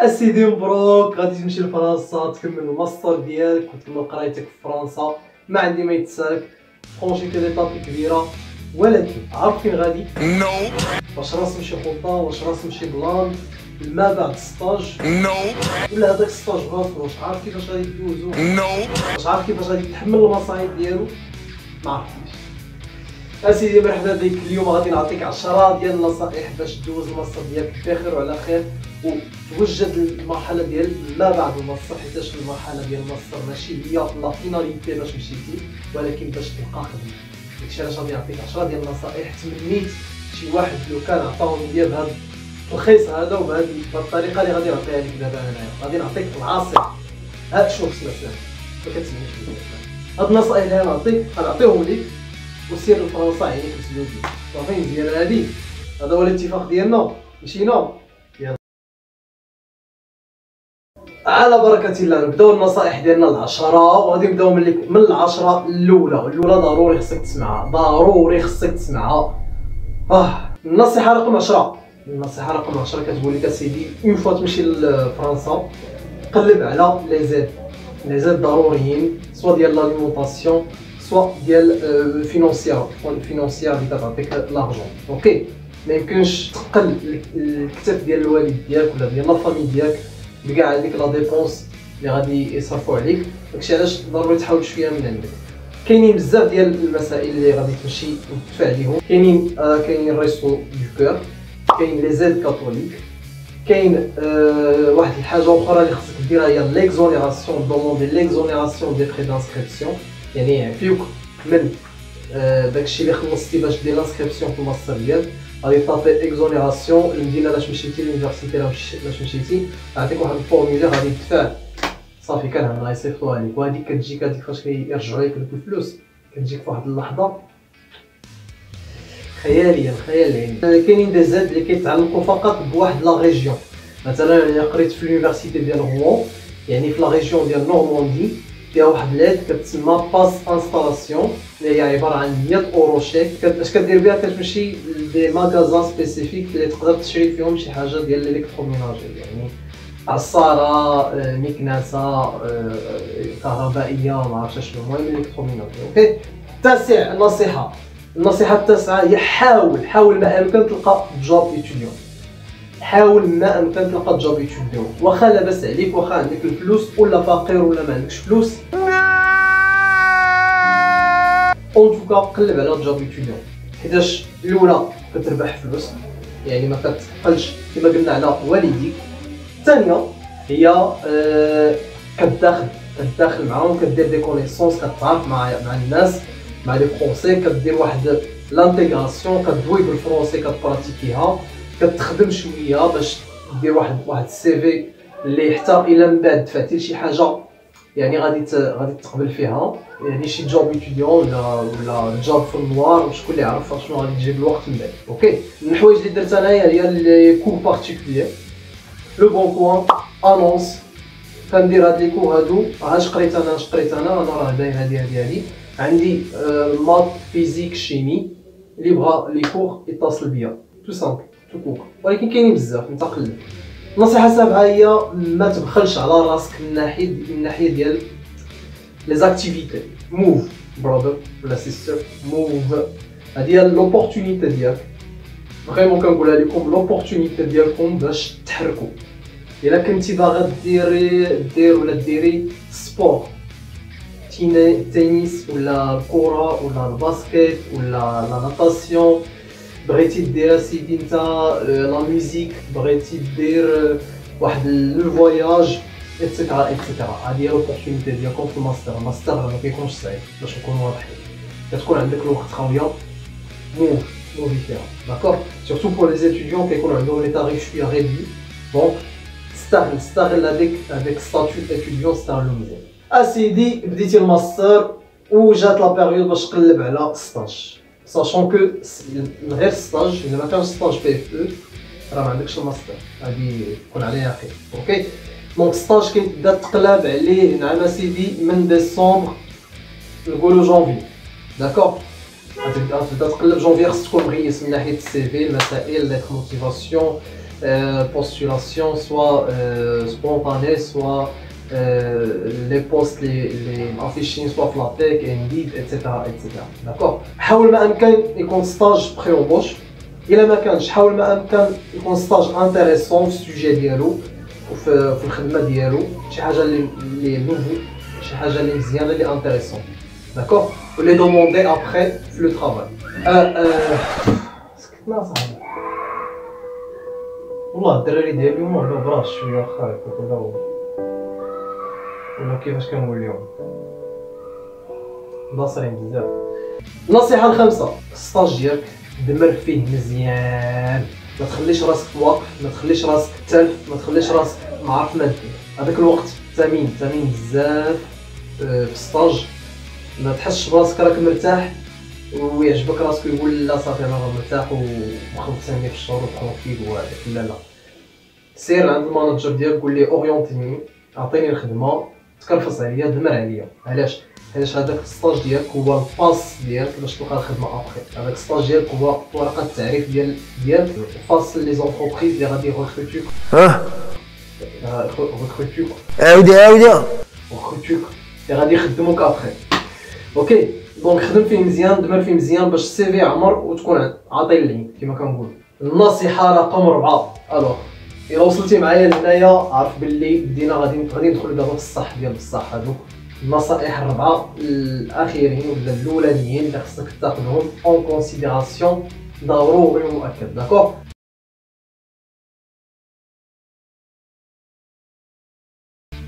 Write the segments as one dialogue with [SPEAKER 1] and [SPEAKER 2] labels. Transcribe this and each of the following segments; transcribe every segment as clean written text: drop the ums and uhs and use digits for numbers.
[SPEAKER 1] اسيدي مبروك، غادي تمشي لفرنسا تكمل الماستر ديالك وتكمل قرايتك في فرنسا. ما عندي ما يتسالك، فرونشيتي ليطابي كبيره، ولكن عارف فين غادي؟ نو. واش راسم شي خطه، واش راسم شي بلان ما بعد ستاج؟ نو. ولا هذاك ستاج راسو واش عارف كيفاش غادي دوزو؟ نو. واش عارف كيفاش غادي تحمل المصايب ديالو؟ ما عرفتيش. اسيدي مرحبا بك، اليوم غادي نعطيك 10 ديال النصائح باش دوز الماستر ديالك بخير وعلى خير وتوجد المرحله ديال ما بعد الماستر، حيتاش المرحله ديال الماستر ماشي هي لا فيناليتي باش مشيتي، ولكن باش تلقى خدمه. داكشي علاش غادي نعطيك 10 ديال النصائح. تمنيت شي واحد لو كان عطاهم ليا بهذا الرخيص هذا وبهذه الطريقه اللي غادي نعطيها لك دابا انايا. غادي نعطيك العصير. ها شوف سمعت ما كتسمعش هاد النصائح اللي غنعطيك غنعطيهم لك وسير لفرنسا عينيك مسدودين. صافي مزيان هادي، هذا هو الاتفاق ديالنا. مشينا يلا على بركة الله. نبداو النصائح ديالنا العشرة، وغادي نبداو من العشرة الأولى. ضروري خصك تسمعها، ضروري خصك تسمعها. النصيحة رقم 10. النصيحة رقم 10 كتقول لك اسيدي اون فوا تمشي لفرنسا قلب على لي زيد. لي زيد ضروريين، سوا ديال لاليمونطاسيون سوا ديال فينونسيير اللي كتعطيك لارجون. اوكي، ما يمكنش تقل الكتاف ديال الوالد ديالك ولا ديال لا فامي ديالك بكاع هذيك لا ديبونس اللي غادي يصرفوا عليك. داكشي علاش ضروري تحاول شويه من عندك. كاينين بزاف ديال المسائل اللي غادي تمشي وتدفع عليهم. كاينين ريستو دو كور، كاين لي زيد كاثوليك، كاين واحد الحاجه اخرى اللي خصك ديرها هي ليكزونيراسيون. دوموندي ليكزونيراسيون دي فري دانسكريبسيون، يعني يعفيوك من داكشي اللي خلصتي باش دير لانسكريبسيون في الماستر ديالك. غادي طابي اكزونيراسيون المدينه باش مشيتي لونيفرسيتي باش مشيتي، غاديك واحد الفورميلير غادي تدفع صافي كان غيصيفطوها لك. وهذيك كتجيك هذيك فاش كيرجعوا لك الفلوس كتجيك في واحد اللحظه خياليه الخيال العلمي. كاينين دي زاد اللي كيتعلقوا فقط بواحد لا ريجيون. مثلا انا قريت في لونيفرسيتي ديال روان، يعني في لا ريجيون ديال نورماندي، فيها واحد ليد كتسمى باس انستالاسيون اللي هي عباره عن 100 اورو شيك. اش كدير بها؟ كتمشي لدي ماغازان سبيسيفيك اللي تقدر تشري فيهم شي حاجه ديال الالكتروميناجي، يعني عصاره، مكنسه كهربائيه، ما عرفتش شنو، المهم الكتروميناجي. اوكي. النصيحه التاسعه هي حاول ما امكن تلقى جوب ايتوديون. حاول ما امكن تلقى جوب ايتوديون، واخا لاباس عليك، واخا عندك الفلوس ولا فقير ولا ما عندكش فلوس، اون توكا قلب على جوب ايتوديون. حيتاش الاولى كتربح فلوس، يعني ما كتقلش كما قلنا على والديك. الثانيه هي كتداخل معاهم، كدير دي كونيسونس، كتعرف مع الناس، مع لي فرونسي، كدير واحد لانتيغراسيون، كدوي بالفرونسي، كتبراتيكيها، كتخدم شويه باش دير واحد السي في اللي حتى الا من بعد دفعتي لشي حاجه يعني غادي تقبل فيها، يعني شي جوب ايتوديون ولا جوب في النوار، وشكون اللي يعرف شنو غادي تجيب الوقت من بعد. اوكي. من الحوايج اللي درت انايا هي لي كو بارتيكولير، لو بون كوان، انونس. كندير هاد لي كو هادو. اش قريت انا راه باين هادي عندي مات فيزيك شيمي. اللي بغى لي كور يتصل بيا تو سامبل تو كور، ولكن كاينين بزاف متقلب. النصيحه السابعه هي ما تبخلش على راسك من ناحيه ديال لي زاكتيفيتي. موف برادر ولا سيستر، موف. هادي هي لوبورتونيتي ديالك، فريمون كنقولها لكم، لوبورتونيتي ديالكم باش تحركوا. الا كنتي باغا دير ولا ديري سبور، تنس ولا الكره ولا الباسكيت ولا لا ناتاسيون، بغيتي دير سيدي انت لا ميوزيك، بغيتي دير واحد لو فواياج ايتترا ايتترا، هادي هي لوبورتونيتي ديالكم في الماستر. الماستر ما كيكونش صعيب باش نكونوا واضحين، كتكون عندك الوقت خاويه، موفي فيها. داكور، سورتو بور لي ستوديون كيكون عندهم لي تاريف شويه ريدوي، دونك استغل هذاك ستاتيو اتوديون، استغلو مزيان. اسيدي بديتي الماستر وجات لا بيريود باش تقلب على ستاج، ساشون كو من غير ستاج الا ما كانش ستاج بي اف او راه ما عندكش الماستر، هادي تكون عليها يقين. اوكي. دونك ستاج كيبدا تقلب عليه نعم اسيدي من ديسمبر نقولو جونفي. داكور، غتبدا تقلب جونفي. خصك تكون مغيس من ناحيه السي في، المسائل، ليتر موتيفاسيون، postulation, soit spontanée, soit les postes les affichés soit في لاتيك Indeed etc. داكور. حاول ما امكن يكون ستاج بري اومبوش، الا ما كانش حاول ما امكن يكون ستاج انتريسون في السوجي ديالو وفي الخدمه ديالو، شي حاجه اللي نوفو، شي حاجه اللي مزيانه اللي انتريسون داكور، ولي دوموندي ابخي في لو طرافاي. سكتنا صاحبي والله الدراري ديال اليوم ولاو براش شويه واخا ولا كيفاش كنقول لهم ناصرين بزاف. النصيحه الخامسه، السطاج ديالك دمر فيه مزيان، ما تخليش راسك واقف، ما تخليش راسك تالف، ما تخليش راسك معرف ما دير. هذاك الوقت ثمين بزاف في السطاج، ما تحسش براسك راك مرتاح ويعجبك راسك يقول لا صافي انا راه مرتاح وخلصني في الشهور وترونكيل وهذاك. لا سير عند المانجر ديالك قول ليه اورينتيني، اعطيني الخدمه، تكرفص عليا، دمر عليا. علاش هذاك السطاج ديالك هو الباس ديالك باش تلقى الخدمه ابخي. هذاك السطاج ديالك هو ورقه التعريف ديالك فاس لي زونتربريز اللي غادي يغوتروك عاودي يغوتروك اللي غادي يخدموك ابخي. اوكي دونك خدم فيه مزيان، دمر فيه مزيان باش السي في عمر وتكون عاطي العين كما كنقول. النصيحه رقم 4، الوغ الا وصلتي معايا لهنايا عارف باللي بدينا غادي ندخلوا دابا في الصح ديال بصح. هادوك النصائح الربعه الاخيرين ولا الاولانيين اللي خصك تاخذهم اون كونسيديراسيون ضروري ومؤكد. داكور.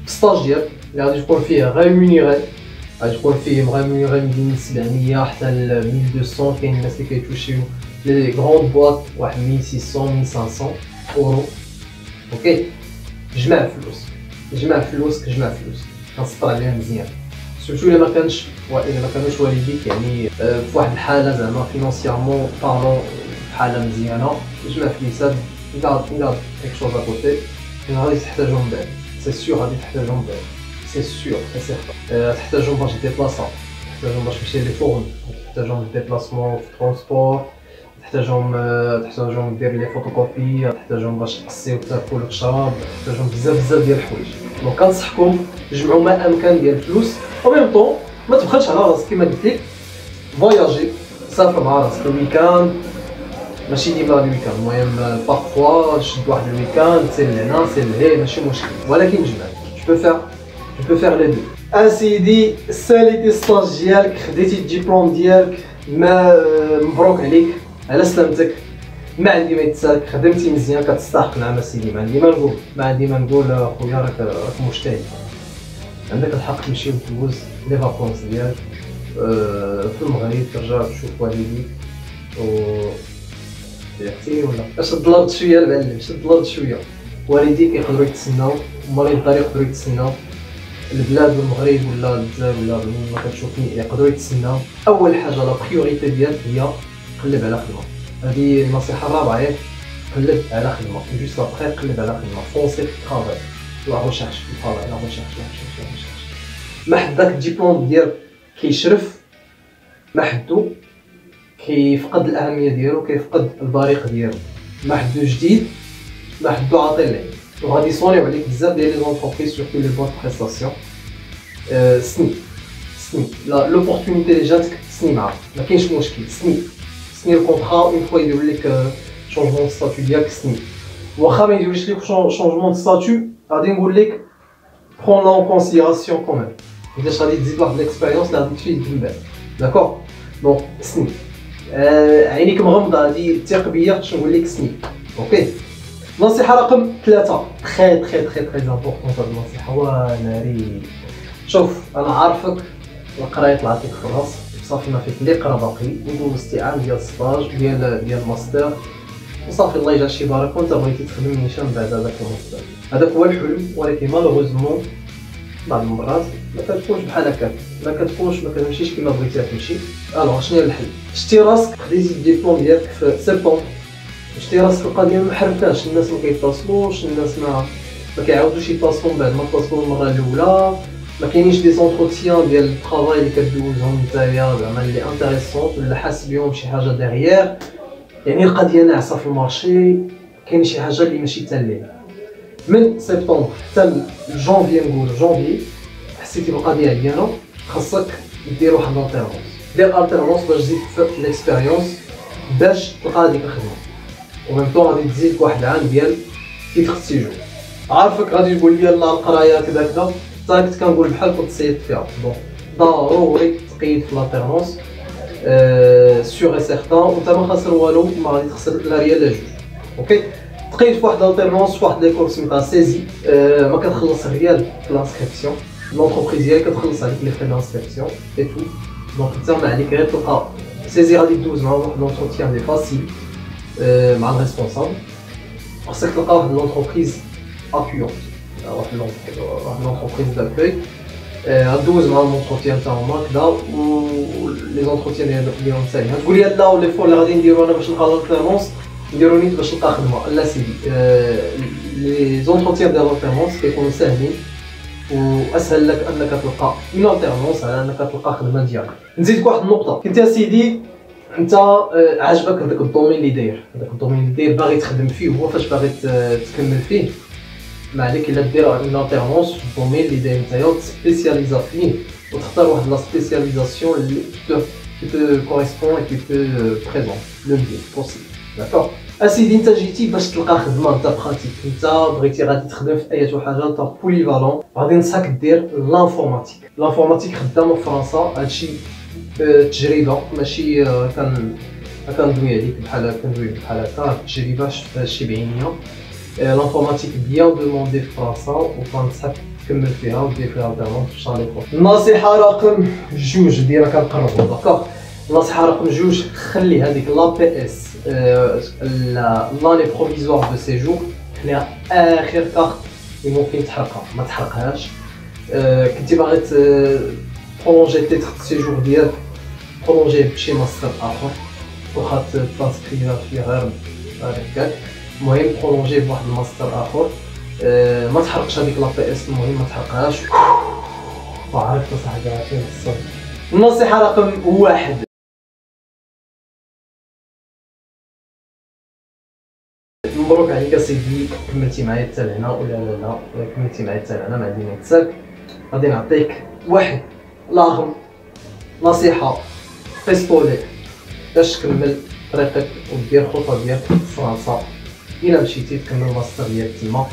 [SPEAKER 1] السطاج ديالك اللي غادي تكون فيه ريمونيري، غادي تكون فيه مغاموري من 700 حتى ل 1200. كاين الناس اللي كيتوشيو لي غروند بواط واحد 1600 1500 اورو. اوكي جمع فلوس كنسطر عليها مزيان، سورتو الا ما كانوش والديك يعني في واحد الحاله زعما فينونسيامون بارلون في حاله مزيانه. جمع فلوسات غاد كيك شوز اكوتي غادي تحتاجهم بعد، سي سيغ غادي تحتاجهم بعد، سي سيغ سي سيغ تحتاجهم باش ديبلاصا، تحتاجهم باش تمشي لي فورن، تحتاجهم ديبلاسمون في ترونسبور، تحتاجهم دير لي فوتوكوبي، تحتاجهم باش تقصيو تاكل وتشرب، تحتاجهم بزاف ديال الحوايج. دونك كنصحكم جمعوا ما امكن ديال الفلوس او ميم طون ما تبخلش على راسك كما قلت لك. فواياجي سافر مع راسك الويكاند، ماشي ديما الويكاند، المهم بارفوا شد واحد الويكاند سير لهنا سير لهيه ماشي مشكل، ولكن جمع tu peux faire les deux. اسيدي ساليتي السطاج ديالك، خديتي الدبلوم ديالك، ما مبروك عليك على سلامتك، ما عندي ما يتسالك، خدمتي مزيان كتستحق. نعم اسيدي ما عندي ما نقول خويا راك مجتهد، عندك الحق تمشي وتدوز لي فاكونس ديالك في المغرب، ترجع تشوف والديك و عرفتي ولا شد الارض شويه المعلم، شد الارض شويه. والديك يقدروا يتسناو، مريض الدار يقدروا يتسناو، البلاد والمغرب ولا الجزائر ولا ما كتشوفني يقدروا يتسناو. اول حاجه لا بريوريتي ديالك هي قلب على خدمه. هذه النصيحه الرابعه ياك، قلب على خدمه، جوست ابخي قلب على خدمه، فونسي طرافاي، لا ريشيرش طرافاي، لا ريشيرش. ما حد داك الدبلوم ديالك كيشرف، ما حدو كيفقد الاهميه ديالو، كيفقد البريق ديالو. ما حدو جديد، ما حدو عاطي العين، وغادي يصونيو عليك بزاف ديال لي زونتربريز سورتو لي بوات بريستاسيون. سني لا لوبورتونيتي اللي جاتك سني معاها، ما كاينش مشكل، سني الكونطرا اون فوا يديروا لك شونجمون ستاتيو ديالك سني. واخا ما يديروش لك شونجمون ستاتيو غادي نقول لك برون لا اون كونسيديراسيون كوميم، حيتاش غادي تزيد واحد ليكسبيريونس اللي غادي تفيدك من بعد. داكور دونك سني عينيك مغمضه، هادي الثق بيا باش نقول لك سني. اوكي. نصيحه رقم 3 تري امبورطون. هاد النصيحه وناري. شوف انا عارفك القرايه طلعت لك خلاص صافي، ما فيك اللي قرا باقي، ودوزتي عام ديال ستاج ديال ماستر وصافي الله يجعل شي بركه وانت بغيتي تخدم نيشان بعد هذاك الماستر. هذاك هو الحلم، ولكن مالوغوزمون بعض المرات ما كتكونش بحال هكاك، ما كتمشيش كما بغيتيها تمشي. الوغ شنو هي الحل؟ شتي راسك خديتي الدبلوم ديالك في سبتمبر، شتي راسك القضيه ما حركاش، الناس ما كيتصلوش، الناس ما كيعاودوش يتصلوا بعد ما اتصلوا المره الاولى، ما كاينينش دي زونتروتيان ديال الطرافاي اللي كدوزهم نتايا زعما اللي انتريسون ولا حاس بهم شي حاجه ديغيير. يعني القضيه ناعسه في المارشي، كاين شي حاجه اللي ماشي تالين من سبتمبر حتى جانفي، نقول جانفي حسيتي بالقضيه ديالنا خاصك دير واحد الالتيرونس، دير التيرونس باش تزيد في ليكسبيريونس باش تلقى هذيك الخدمه، ومن طون غادي تزيد واحد العام ديال تيتر سيجور. عارفك غادي تقول لي لا القرايه كذا كذا، حتى كنت كنقول بحال كنت تصيد فيها. دونك ضروري تقيد في الالتيرونس سيغ اي سيغتان، وانت ما خاسر والو، ما غادي تخسر لا ريال لا جوج. اوكي تقيد في واحد الالتيرونس في واحد ليكول سميتها سيزي، ما كتخلص ريال في لانسكريبسيون، لونتربريز ديالك كتخلص عليك لي فري دانسكريبسيون اي تو. دونك انت ما عليك غير تلقى سيزي، غادي دوز مع واحد لونتروتيان دي فاسيل مع الريسبونسابل، خاصك تلقى واحد لونتربريز ابيونت، واحد لونتربريز داكوي غدوز مع لونتروتيان تاعهما كدا، و لي زونتروتيان ديالهم ساهلين. تقول لي لا ولي فور اللي غادي نديرو انا باش نلقى الالتيرونس نديرو نيت باش نلقى خدمه، لا سيدي لي زونتروتيان ديال الالتيرونس كيكونوا ساهلين واسهل لك انك تلقى اون التيرونس على انك تلقى خدمه ديالك. نزيدك واحد النقطه، كنت يا سيدي انت عاجبك هذاك الدومين اللي داير، هذاك الدومين اللي داير باغي تخدم فيه، هو فاش باغي تكمل فيه ما عليك الا دير اون التيرونس في الدومين اللي داير نتايا وتسبيسياليزا فيه، وتختار واحد لا سبيسياليزاسيون اللي te correspond et qui te présente le mieux possible. D'accord. اسيدي انت جيتي باش تلقى خدمه، انت براتيك، انت بغيتي غادي تخدم في اي حاجه، انت بوليفالون، غادي ننصحك دير لانفورماتيك. لانفورماتيك خدامه في فرنسا، هادشي تجربه ماشي كندوي عليك بحال كندوي بحال هكا، تجربه شفت هادشي بعينيا. لانفورماتيك بيان دوموندي في فرنسا، وكنصحك تكمل فيها ودير فيها التيرونس ان شاء الله. النصيحه رقم 2 ديالها كنقربوا، داكوغ. النصيحه رقم 2 خلي هذيك لا بي اس لاني بروفيزوار دو سيجور، خليها اخر كارت اللي ممكن تحرقها، ما تحرقهاش. كنتي باغي برولونجي تيتر سيجور ديالك، برولونجيه بشي ماستر اخر، واخا تانسكريفا فيه غير هكاك، المهم برولونجيه بواحد الماستر اخر. ما تحرقش هذيك لا بي اس، المهم ما تحرقهاش. وعرفت صاحبي عرفتي الصبر. النصيحه رقم 1، مبروك عليك اسيدي، كملتي معايا حتى لهنا، ولا لا كملتي معايا حتى لهنا، ما عندي ما نتسالك. غادي نعطيك واحد لاغم نصيحه بيستولي باش تكمل طريقك ودير الخطوه ديالك في فرنسا الا مشيتي تكمل الماستر ديالك تما.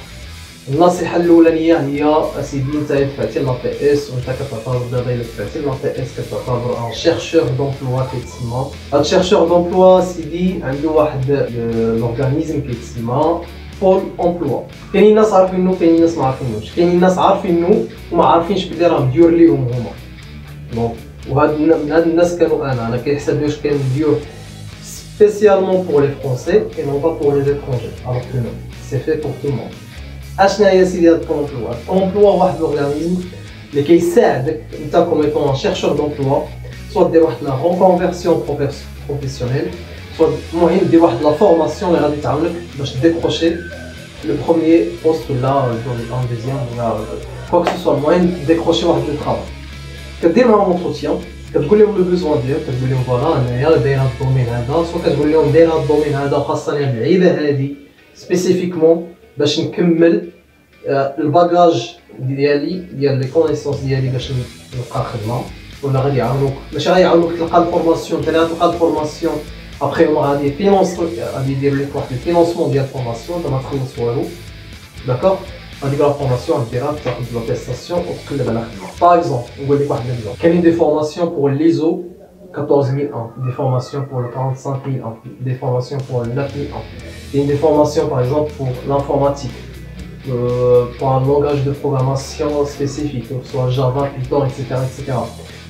[SPEAKER 1] النصيحه الاولانيه هي اسيدي انت دفعتي لا بي اس، وانت كتعتبر دابا الا دفعتي لا بي اس كتعتبر ان شيرشور دومبلوا كيتسمى. هاد شيرشور دومبلوا سيدي عنده واحد لورغانيزم كيتسمى بول امبلوا. كاينين ناس عارفينو، كاينين ناس ما عارفينوش، كاينين ناس عارفينو وما عارفينش بلي راه مديور ليهم هما. دونك من هاد الناس كانوا انا كيحسب واش كان مديور spécialement pour les Français et non pas pour les étrangers, alors que non, c'est fait pour tout le monde. اشنا هي سيدي هاد الامبلوا؟ الامبلوا واحد لورغانيزم اللي كيساعدك انت كوم ايطون شيرشور دومبلوا، سواء دير واحد لا ريكونفيرسيون بروفيسيونيل، سواء المهم دير واحد لا فورماسيون اللي غادي تعاونك باش ديكروشي لو بروميير بوست ولا ان دوزيام ولا كوا كو سوا، المهم ديكروشي واحد لو طرافاي. كدير معاهم اونتروتيان، كتقول لهم لو بوزوان ديالك، كتقول لهم فوالا انايا داير هاد الدومين هذا، سواء كتقول لهم داير هاد الدومين هذا وخاصني هاد اللعيبه هادي سبيسيفيكمون باش نكمل الباجاج ديالي ديال لي كونيسونس ديالي باش نلقى خدمه، ولا غادي يعاونوك ماشي غيعاونوك تلقى الفورماسيون، انت غتلقى الفورماسيون ابخي هما غادي يفينونسو، غادي يديروا لك واحد الفينونسمون ديال الفورماسيون، انت ما تخلص والو. داكوغ هذيك لا فورماسيون ديرها تاخذ لا بيستاسيون وتقلب على خدمه. باغ اكزومبل نقول لك واحد ليكزومبل، كاينين دي فورماسيون بور ليزو 14001, des formations pour le 45001, des formations pour le 9001, et des formations par exemple pour l'informatique, pour un langage de programmation spécifique, que ce soit Java, Python, etc. etc.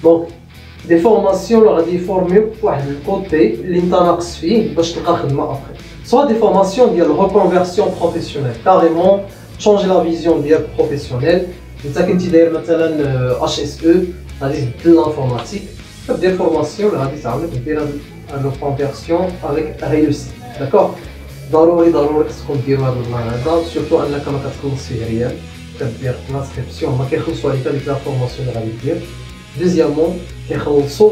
[SPEAKER 1] Donc, des formations leur dit former pour le côté l'internax fille, parce que après. Soit des formations de reconversion professionnelle, carrément changer la vision de professionnelle. Vous avez un HSE, de l'informatique. Des formations, la reconversion avec réussite. D'accord? ضروري خصكم ديروا هذا البلان هذا، سورتو انك ما كتخلص فيه ريال، كدير ترانسكريبسيون ما كيخلصوا عليك هذيك لا فورماسيون اللي غادي دير. دوزيامون كيخلصوا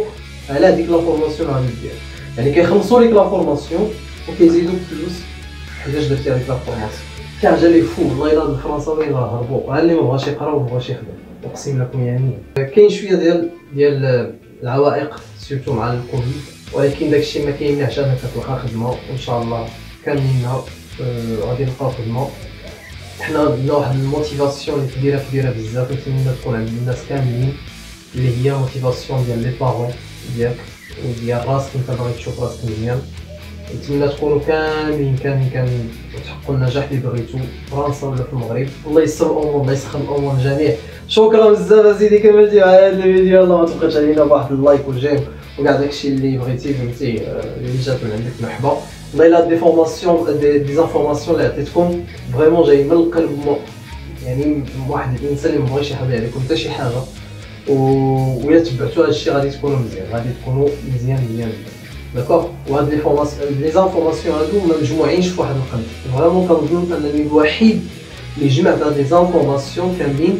[SPEAKER 1] على هذيك لا فورماسيون اللي غادي دير، يعني كيخلصوا لك لا فورماسيون وكيزيدوا فلوس كيفاش درتي هذيك لا فورماسيون. كيعجب لي فو والله الا هاد الفرنساويين راه هربوا، ها اللي ما بغاش يقرا وما بغاش يخدم اقسم لكم يعني. كاين شويه ديال العوائق سيرتو مع الكوفيد، ولكن داكشي ما كيمنعش انك تلقى خدمه وان شاء الله كاملين غادي نلقاو خدمه. حنا عندنا واحد الموتيفاسيون اللي كبيره بزاف، ونتمنى تكون عند الناس كاملين اللي هي موتيفاسيون ديال لي بارون ديالك وديال راسك انت باغي تشوف راسك مزيان. نتمنى تكونوا كاملين وتحققوا النجاح اللي بغيتو في فرنسا ولا في المغرب. الله يسر الامور، الله يسخن الامور للجميع. شكرا بزاف اسيدي كملتي معايا هذا الفيديو. يلاه ما تبقاش علينا بواحد اللايك والجيم وكاع داكشي اللي بغيتي فهمتي اللي جات من عندك مرحبا. والله الا دي فورماسيون دي زانفورماسيون اللي عطيتكم فريمون جاي من القلب، يعني واحد الانسان اللي مبغيش يحضر عليكم حتى شي حاجه، ويا تبعتوا هذا الشيء غادي تكونوا مزيان، غادي تكونوا مزيان داكوغ. وهاد لي فورماسيون لي زانفورماسيون هادو مجموعينش في واحد القلب، فريمون كنظن انني الوحيد اللي جمعت هاد لي زانفورماسيون كاملين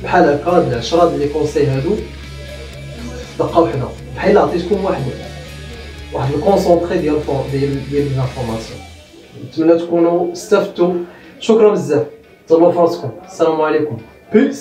[SPEAKER 1] بحال هكا. هاد 10 ديال لي كونساي هادو دقه وحده، بحال عطيتكم واحد الكونسونطري ديال لي زانفورماسيون. نتمنى تكونوا استفدتوا. شكرا بزاف، تهلاو في راسكم، السلام عليكم، بيس.